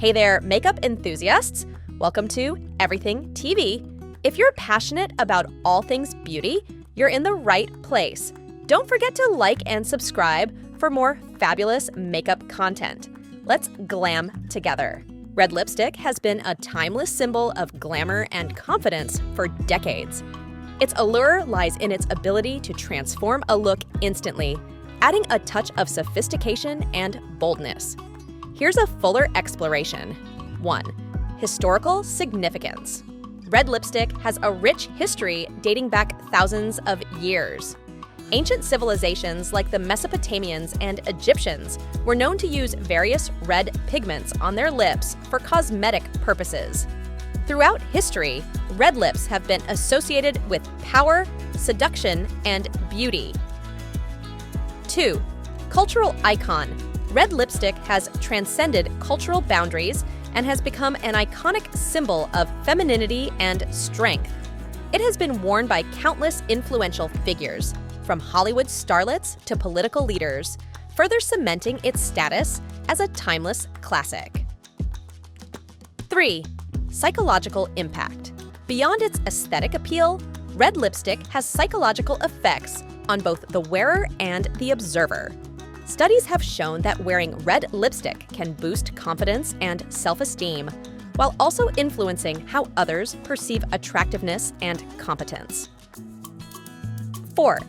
Hey there, makeup enthusiasts! Welcome to Everything TV. If you're passionate about all things beauty, you're in the right place. Don't forget to like and subscribe for more fabulous makeup content. Let's glam together. Red lipstick has been a timeless symbol of glamour and confidence for decades. Its allure lies in its ability to transform a look instantly, adding a touch of sophistication and boldness. Here's a fuller exploration. 1. Historical significance. Red lipstick has a rich history dating back thousands of years. Ancient civilizations like the Mesopotamians and Egyptians were known to use various red pigments on their lips for cosmetic purposes. Throughout history, red lips have been associated with power, seduction, and beauty. 2. Cultural icon. Red lipstick has transcended cultural boundaries and has become an iconic symbol of femininity and strength. It has been worn by countless influential figures, from Hollywood starlets to political leaders, further cementing its status as a timeless classic. 3. Psychological impact. Beyond its aesthetic appeal, red lipstick has psychological effects on both the wearer and the observer. Studies have shown that wearing red lipstick can boost confidence and self-esteem, while also influencing how others perceive attractiveness and competence. 4.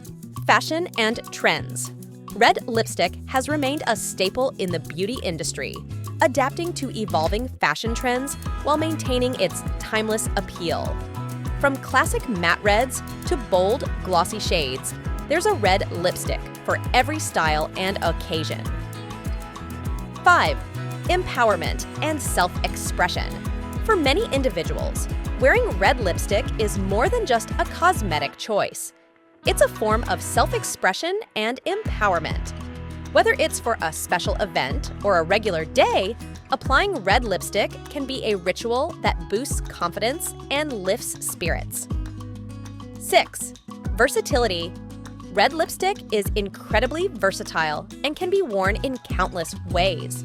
Fashion and trends. Red lipstick has remained a staple in the beauty industry, adapting to evolving fashion trends while maintaining its timeless appeal. From classic matte reds to bold, glossy shades, there's a red lipstick for every style and occasion. 5. Empowerment and self-expression. For many individuals, wearing red lipstick is more than just a cosmetic choice. It's a form of self-expression and empowerment. Whether it's for a special event or a regular day, applying red lipstick can be a ritual that boosts confidence and lifts spirits. 6. Versatility. Red lipstick is incredibly versatile and can be worn in countless ways.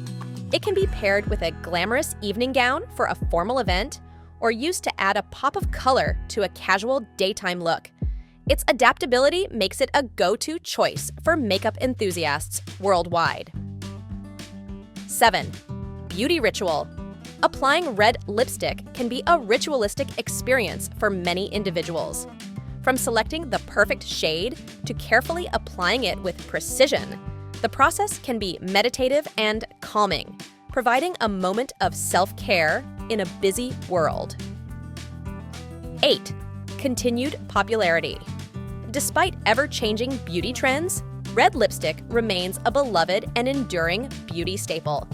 It can be paired with a glamorous evening gown for a formal event or used to add a pop of color to a casual daytime look. Its adaptability makes it a go-to choice for makeup enthusiasts worldwide. 7. Beauty ritual. Applying red lipstick can be a ritualistic experience for many individuals. From selecting the perfect shade to carefully applying it with precision, the process can be meditative and calming, providing a moment of self-care in a busy world. 8. Continued popularity. Despite ever-changing beauty trends, red lipstick remains a beloved and enduring beauty staple.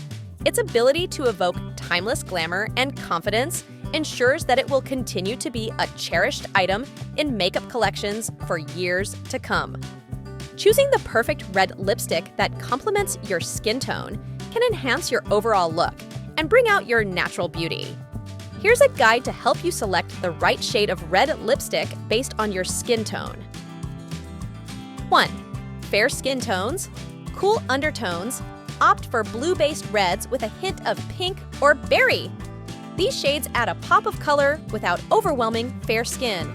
Its ability to evoke timeless glamour and confidence ensures that it will continue to be a cherished item in makeup collections for years to come. Choosing the perfect red lipstick that complements your skin tone can enhance your overall look and bring out your natural beauty. Here's a guide to help you select the right shade of red lipstick based on your skin tone. 1. Fair skin tones, cool undertones, opt for blue-based reds with a hint of pink or berry. These shades add a pop of color without overwhelming fair skin.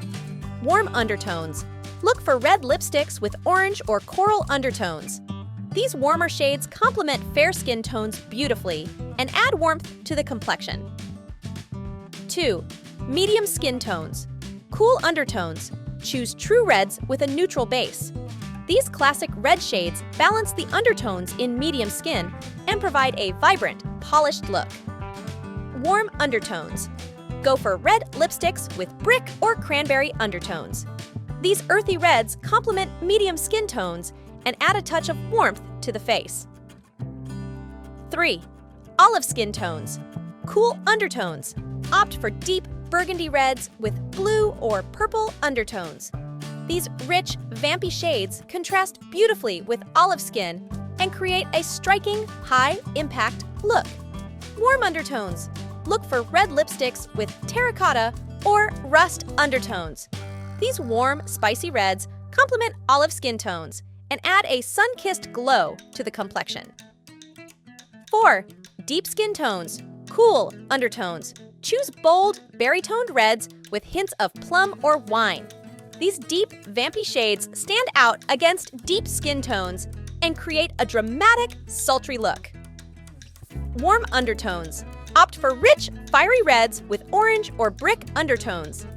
Warm undertones. Look for red lipsticks with orange or coral undertones. These warmer shades complement fair skin tones beautifully and add warmth to the complexion. 2. Medium skin tones. Cool undertones. Choose true reds with a neutral base. These classic red shades balance the undertones in medium skin and provide a vibrant, polished look. Warm undertones. Go for red lipsticks with brick or cranberry undertones. These earthy reds complement medium skin tones and add a touch of warmth to the face. 3. Olive skin tones. Cool undertones. Opt for deep burgundy reds with blue or purple undertones. These rich, vampy shades contrast beautifully with olive skin and create a striking, high-impact look. Warm undertones. Look for red lipsticks with terracotta or rust undertones. These warm, spicy reds complement olive skin tones and add a sun-kissed glow to the complexion. 4. Deep skin tones. Cool undertones. Choose bold, berry-toned reds with hints of plum or wine. These deep, vampy shades stand out against deep skin tones and create a dramatic, sultry look. Warm undertones. Opt for rich, fiery reds with orange or brick undertones.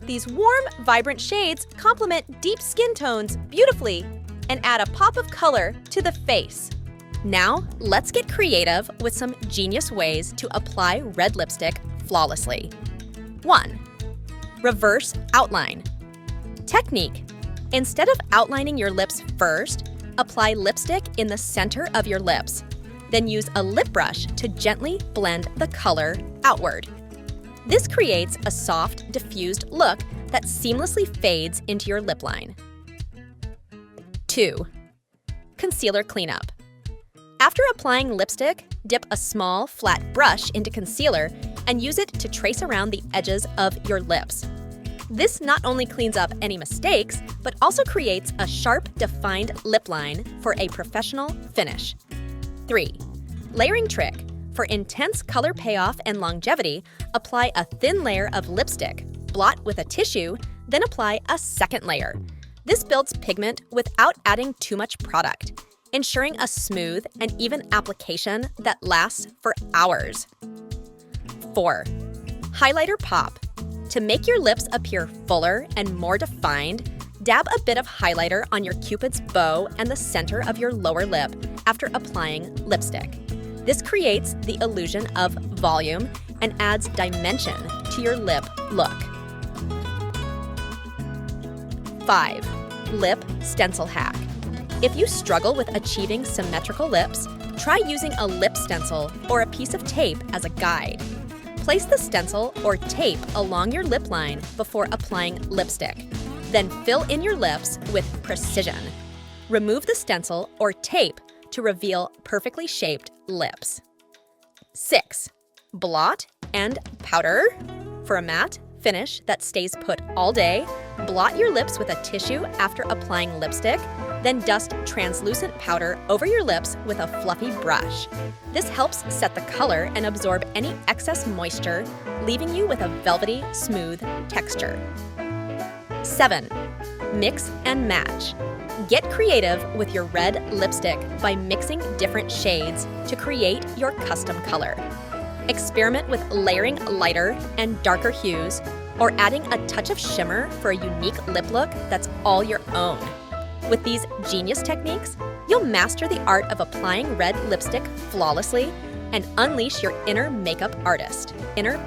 These warm, vibrant shades complement deep skin tones beautifully and add a pop of color to the face. Now, let's get creative with some genius ways to apply red lipstick flawlessly. 1. Reverse outline. Technique. Instead of outlining your lips first, apply lipstick in the center of your lips. Then use a lip brush to gently blend the color outward. This creates a soft, diffused look that seamlessly fades into your lip line. 2. Concealer cleanup. After applying lipstick, dip a small, flat brush into concealer and use it to trace around the edges of your lips. This not only cleans up any mistakes, but also creates a sharp, defined lip line for a professional finish. 3. Layering trick. For intense color payoff and longevity, apply a thin layer of lipstick, blot with a tissue, then apply a second layer. This builds pigment without adding too much product, ensuring a smooth and even application that lasts for hours. 4. Highlighter pop. To make your lips appear fuller and more defined, dab a bit of highlighter on your Cupid's bow and the center of your lower lip after applying lipstick. This creates the illusion of volume and adds dimension to your lip look. 5. Lip stencil hack. If you struggle with achieving symmetrical lips, try using a lip stencil or a piece of tape as a guide. Place the stencil or tape along your lip line before applying lipstick. Then fill in your lips with precision. Remove the stencil or tape to reveal perfectly shaped lips. 6. Blot and powder. For a matte finish that stays put all day, blot your lips with a tissue after applying lipstick, then dust translucent powder over your lips with a fluffy brush. This helps set the color and absorb any excess moisture, leaving you with a velvety, smooth texture. 7. Mix and match. Get creative with your red lipstick by mixing different shades to create your custom color. Experiment with layering lighter and darker hues or adding a touch of shimmer for a unique lip look that's all your own. With these genius techniques, you'll master the art of applying red lipstick flawlessly and unleash your inner makeup artist, inner